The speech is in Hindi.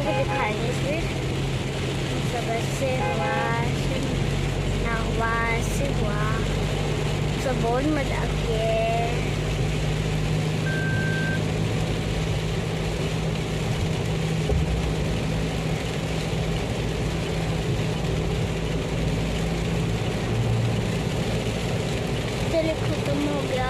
आपको दिखाएंगे फिर सब से हुआ ना हुआ ऐसे हुआ सब बहुत मजा किए। चलिए खत्म हो गया।